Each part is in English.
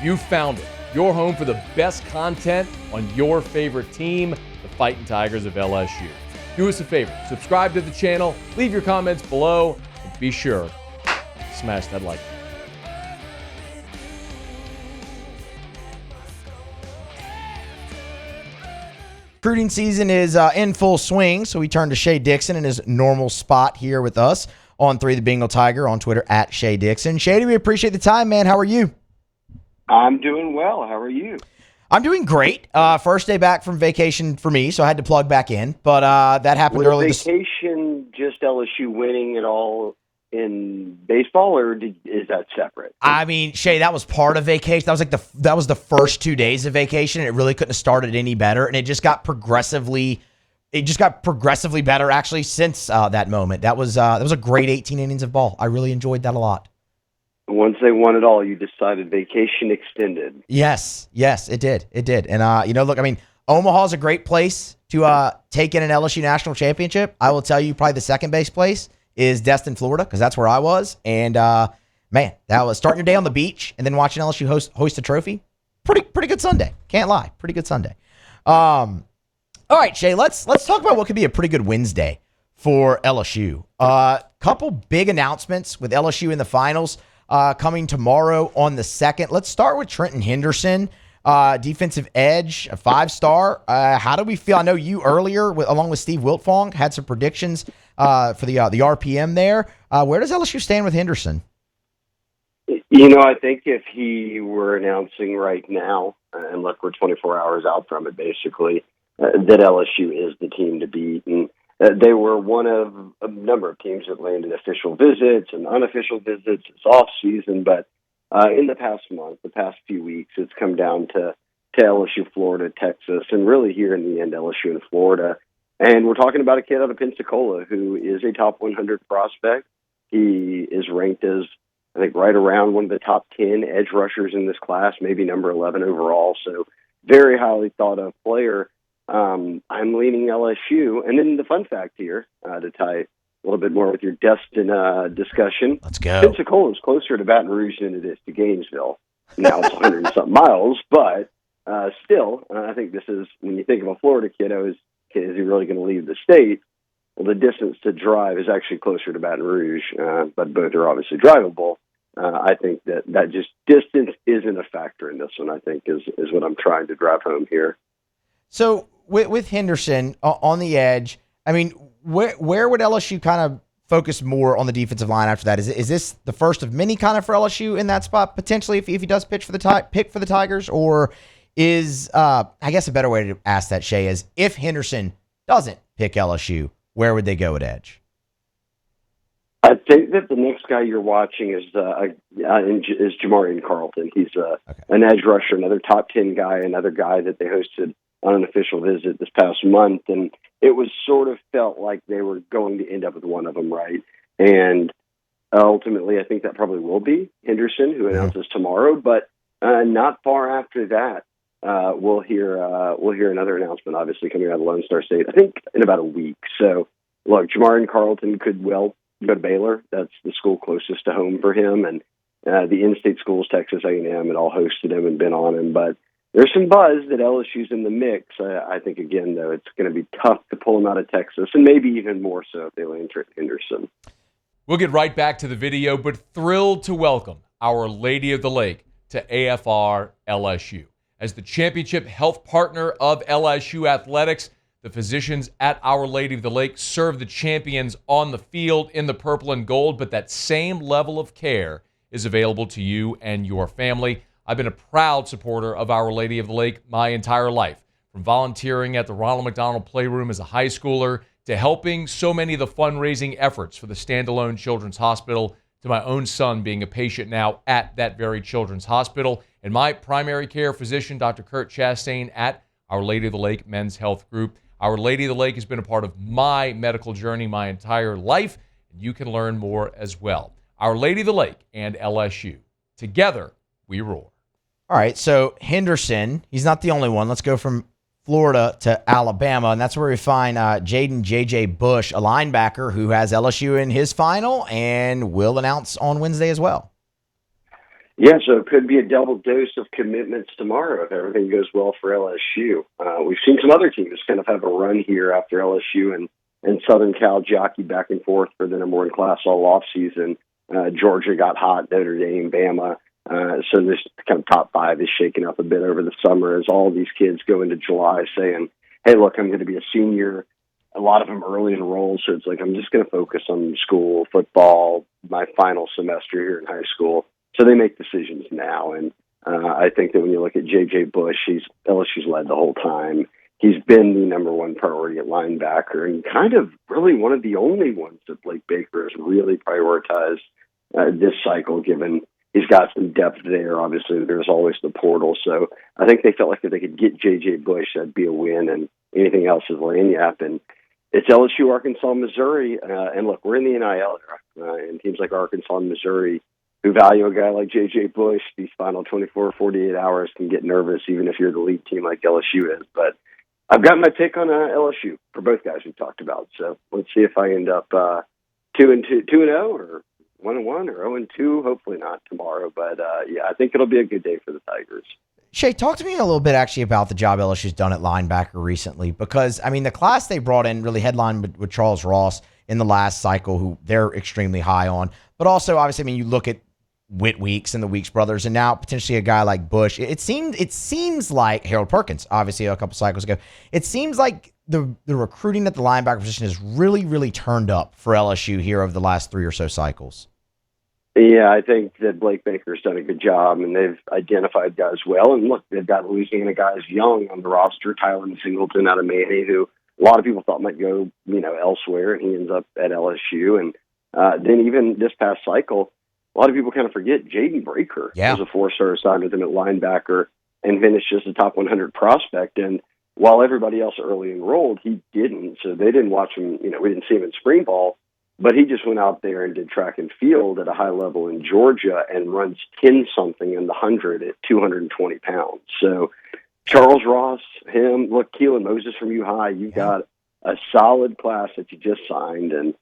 You found it. Your home for the best content on your favorite team, the Fighting Tigers of LSU. Do us a favor, subscribe to the channel, leave your comments below, and be sure to smash that like button. Recruiting season is in full swing, so we turn to Shea Dixon in his normal spot here with us on 3 The Bengal Tiger on Twitter at Shea Dixon. Shady, we appreciate the time, man. How are you? I'm doing well. How are you? I'm doing great. First day back from vacation for me, so I had to plug back in. But that happened early. Vacation just LSU winning it all in baseball, or is that separate? I mean, Shea, that was part of vacation. That was the first 2 days of vacation. And it really couldn't have started any better, and it just got progressively better actually since that moment. That was a great 18 innings of ball. I really enjoyed that a lot. Once they won it all, you decided vacation extended. Yes, it did. And look, I mean, Omaha's a great place to take in an LSU national championship. I will tell you, probably the second base place is Destin, Florida, because that's where I was. And man, that was starting your day on the beach and then watching LSU hoist a trophy. Pretty good Sunday. Can't lie. Pretty good Sunday. All right, Shea, let's talk about what could be a pretty good Wednesday for LSU. Couple big announcements with LSU in the finals coming tomorrow on the 2nd. Let's start with Trenton Henderson, defensive edge, a 5-star. How do we feel? I know you earlier, along with Steve Wiltfong, had some predictions for the RPM there. Where does LSU stand with Henderson? I think if he were announcing right now, and look, we're 24 hours out from it basically, that LSU is the team to beat. And they were one of a number of teams that landed official visits and unofficial visits. It's off season, but in the past month, the past few weeks, it's come down to LSU, Florida, Texas, and really here in the end, LSU and Florida. And we're talking about a kid out of Pensacola who is a top 100 prospect. He is ranked as, I think, right around one of the top 10 edge rushers in this class, maybe number 11 overall. So very highly thought of player. I'm leaning LSU. And then the fun fact here, to tie a little bit more with your Destin discussion. Let's go. Pensacola is closer to Baton Rouge than it is to Gainesville. Now it's 100 and something miles, but still, I think this is, when you think of a Florida kiddo, is he really going to leave the state? Well, the distance to drive is actually closer to Baton Rouge, but both are obviously drivable. I think that just distance isn't a factor in this one, I think, is what I'm trying to drive home here. So with Henderson on the edge, I mean, where would LSU kind of focus more on the defensive line after that? Is this the first of many kind of for LSU in that spot, potentially, if he does pick for the Tigers? Or is, I guess a better way to ask that, Shea, is if Henderson doesn't pick LSU, where would they go at edge? I think that the next guy you're watching is Jamarian Carlton. He's an edge rusher, another top 10 guy, another guy that they hosted on an official visit this past month. And it was sort of felt like they were going to end up with one of them, right? And ultimately, I think that probably will be Henderson, who announces tomorrow. But not far after that, we'll hear another announcement, obviously, coming out of Lone Star State, I think in about a week. So, look, Jamarian Carlton could well go to Baylor. That's the school closest to home for him. And the in-state schools, Texas A&M, had all hosted him and been on him. But there's some buzz that LSU's in the mix. I think, again, though, it's going to be tough to pull him out of Texas, and maybe even more so if they land Trenton Henderson. We'll get right back to the video, but thrilled to welcome Our Lady of the Lake to AFR LSU. As the championship health partner of LSU athletics, the physicians at Our Lady of the Lake serve the champions on the field in the purple and gold, but that same level of care is available to you and your family. I've been a proud supporter of Our Lady of the Lake my entire life, from volunteering at the Ronald McDonald Playroom as a high schooler to helping so many of the fundraising efforts for the standalone Children's Hospital, to my own son being a patient now at that very Children's Hospital, and my primary care physician, Dr. Kurt Chastain, at Our Lady of the Lake Men's Health Group. Our Lady of the Lake has been a part of my medical journey my entire life, and you can learn more as well. Our Lady of the Lake and LSU. Together, we roar. All right, so Henderson, he's not the only one. Let's go from Florida to Alabama, and that's where we find Jaden J.J. Bush, a linebacker who has LSU in his final and will announce on Wednesday as well. Yeah, so it could be a double dose of commitments tomorrow if everything goes well for LSU. We've seen some other teams kind of have a run here after LSU and Southern Cal jockey back and forth for the number one class all offseason. Georgia got hot, Notre Dame, Bama. So this kind of top five is shaking up a bit over the summer as all these kids go into July saying, hey, look, I'm going to be a senior. A lot of them early enrolled, so it's like I'm just going to focus on school, football, my final semester here in high school. So they make decisions now, and I think that when you look at J.J. Bush, LSU's led the whole time. He's been the number one priority at linebacker, and kind of really one of the only ones that Blake Baker has really prioritized this cycle, given he's got some depth there. Obviously, there's always the portal, so I think they felt like if they could get J.J. Bush, that'd be a win, and anything else is lagniappe. And it's LSU, Arkansas, Missouri, and look, we're in the NIL era, and teams like Arkansas and Missouri who value a guy like J.J. Bush, these final 24, 48 hours can get nervous, even if you're the lead team like LSU is. But I've got my pick on LSU for both guys we talked about. So let's see if I end up 2-0 or 1-1 or 0-2. Hopefully not tomorrow. But yeah, I think it'll be a good day for the Tigers. Shea, talk to me a little bit actually about the job LSU's done at linebacker recently, because I mean the class they brought in really headlined with Charles Ross in the last cycle, who they're extremely high on. But also, obviously, I mean you look at Whit Weeks and the Weeks brothers, and now potentially a guy like Bush. It seems like Harold Perkins, obviously a couple cycles ago. It seems like the recruiting at the linebacker position has really, really turned up for LSU here over the last 3 or so cycles. Yeah, I think that Blake Baker's done a good job, and they've identified guys well. And look, they've got Louisiana guys young on the roster, Tylen Singleton out of Manny, who a lot of people thought might go, elsewhere, and he ends up at LSU. And then even this past cycle, a lot of people kind of forget Jaden Breaker was a 4-star assigned with him at linebacker and finished as a top 100 prospect. And while everybody else early enrolled, he didn't. So they didn't watch him. We didn't see him in spring ball, but he just went out there and did track and field at a high level in Georgia and runs 10-something in the 100 at 220 pounds. So Charles Ross, him, look, Keelan Moses from U-High, you've got a solid class that you just signed, and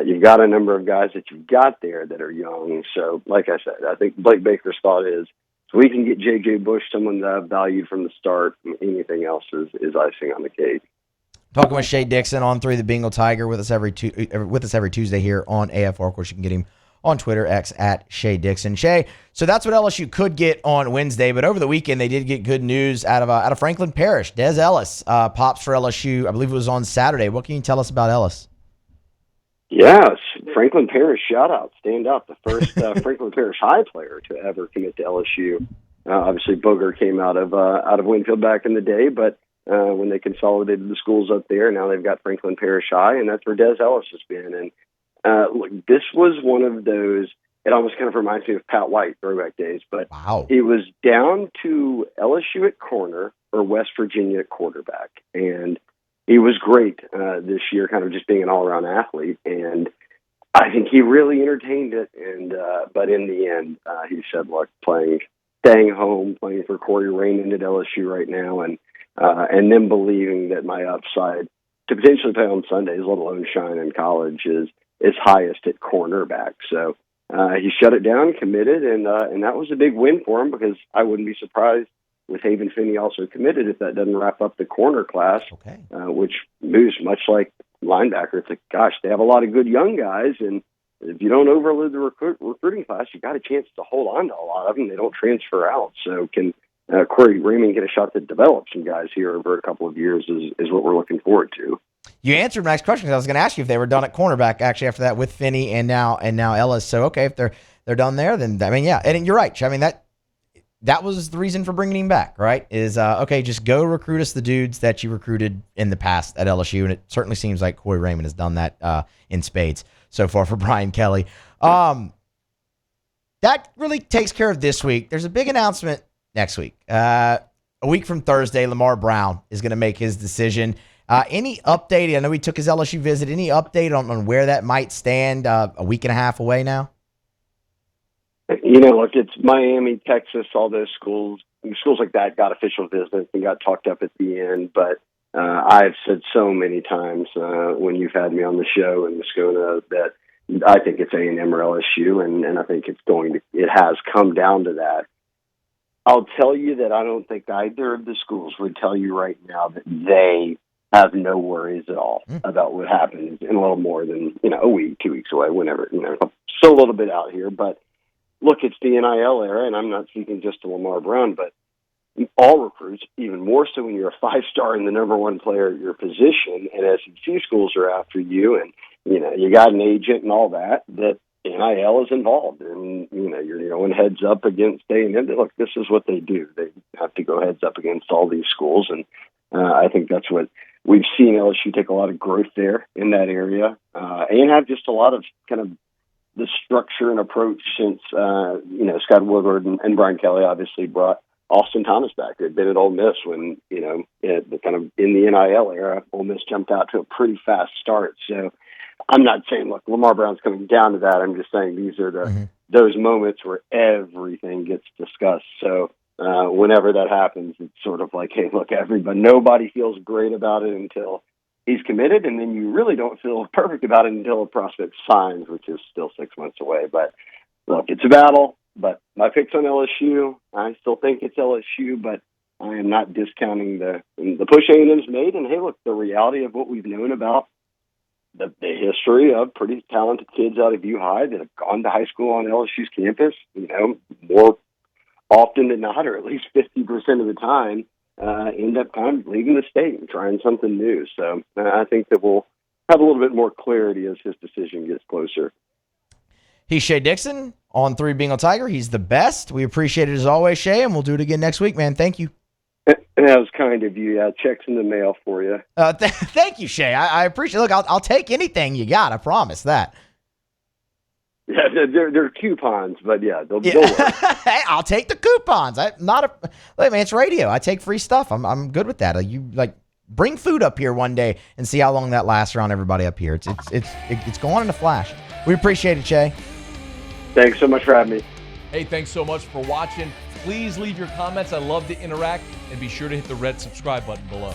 you've got a number of guys that you've got there that are young. So, like I said, I think Blake Baker's thought is, if we can get J.J. Bush, someone that I've valued from the start, anything else is icing on the cake. Talking with Shea Dixon on 3 the Bengal Tiger with us every Tuesday here on AFR. Of course, you can get him on Twitter, X at Shea Dixon. Shea, so that's what LSU could get on Wednesday, but over the weekend they did get good news out of Franklin Parish. Dezyrian Ellis pops for LSU. I believe it was on Saturday. What can you tell us about Ellis? Yes, Franklin Parish, shout out, stand up. The first Franklin Parish High player to ever commit to LSU. Obviously, Booger came out of Winfield back in the day, but when they consolidated the schools up there, now they've got Franklin Parish High, and that's where Dezyrian Ellis has been. And look, this was one of those. It almost kind of reminds me of Pat White throwback days, but he was down to LSU at corner or West Virginia at quarterback, and he was great this year, kind of just being an all-around athlete, and I think he really entertained it. And but in the end, he said, "Look, staying home, playing for Corey Raymond at LSU right now, and them believing that my upside to potentially play on Sundays, let alone shine in college, is highest at cornerback." So he shut it down, committed, and that was a big win for him, because I wouldn't be surprised with Haven Finney also committed if that doesn't wrap up the corner class, which moves much like linebacker. It's like, gosh, they have a lot of good young guys, and if you don't overload the recruiting class, you got a chance to hold on to a lot of them. They don't transfer out. So can Corey Raymond get a shot to develop some guys here over a couple of years is what we're looking forward to. You answered my next question, because I was going to ask you if they were done at cornerback actually after that with Finney and now Ellis. So okay, if they're done there, then I mean, yeah, and you're right. I mean that was the reason for bringing him back, right? Is okay, just go recruit us the dudes that you recruited in the past at LSU, and it certainly seems like Corey Raymond has done that in spades so far for Brian Kelly. That really takes care of this week. There's a big announcement next week. A week from Thursday, Lamar Brown is going to make his decision. Any update? I know he took his LSU visit. Any update on where that might stand a week and a half away now? Look, it's Miami, Texas, all those schools like that got official visits and got talked up at the end. But I've said so many times when you've had me on the show in Moscona that I think it's A&M or LSU, and I think it has come down to that. I'll tell you that I don't think either of the schools would tell you right now that they have no worries at all about what happens in a little more than, a week, 2 weeks away, whenever, still a little bit out here. But look, it's the NIL era, and I'm not speaking just to Lamar Brown, but all recruits, even more so when you're a 5-star and the number one player at your position, and SEC schools are after you, and, you got an agent and all that NIL is involved, and you're going heads up against A&M. Look, this is what they do. They have to go heads up against all these schools, and I think that's what we've seen LSU take a lot of growth there in that area, and have just a lot of kind of the structure and approach since Scott Woodward and Brian Kelly obviously brought Austin Thomas back. They'd been at Ole Miss when kind of in the NIL era, Ole Miss jumped out to a pretty fast start. So I'm not saying, look, Lamar Brown's coming down to that. I'm just saying these are those moments where everything gets discussed. So whenever that happens, it's sort of like, hey, look, nobody feels great about it until he's committed, and then you really don't feel perfect about it until a prospect signs, which is still 6 months away. But look, it's a battle. But my pick's on LSU. I still think it's LSU, but I am not discounting the push A&M's made. And hey, look, the reality of what we've known about the history of pretty talented kids out of U-High that have gone to high school on LSU's campus, more often than not, or at least 50% of the time, end up kind of leaving the state and trying something new. So I think that we'll have a little bit more clarity as his decision gets closer. He's Shea Dixon, on 3 Bengal Tiger. He's the best. We appreciate it as always, Shea, and we'll do it again next week, man. Thank you. That was kind of you. Yeah, checks in the mail for you. Thank you, Shea. I appreciate it. Look, I'll take anything you got. I promise that. Yeah, they're coupons, but yeah, they'll work. Hey, I'll take the coupons. Look, man, it's radio. I take free stuff. I'm good with that. You bring food up here one day and see how long that lasts around everybody up here. It's going in a flash. We appreciate it, Shea. Thanks so much for having me. Hey, thanks so much for watching. Please leave your comments. I love to interact, and be sure to hit the red subscribe button below.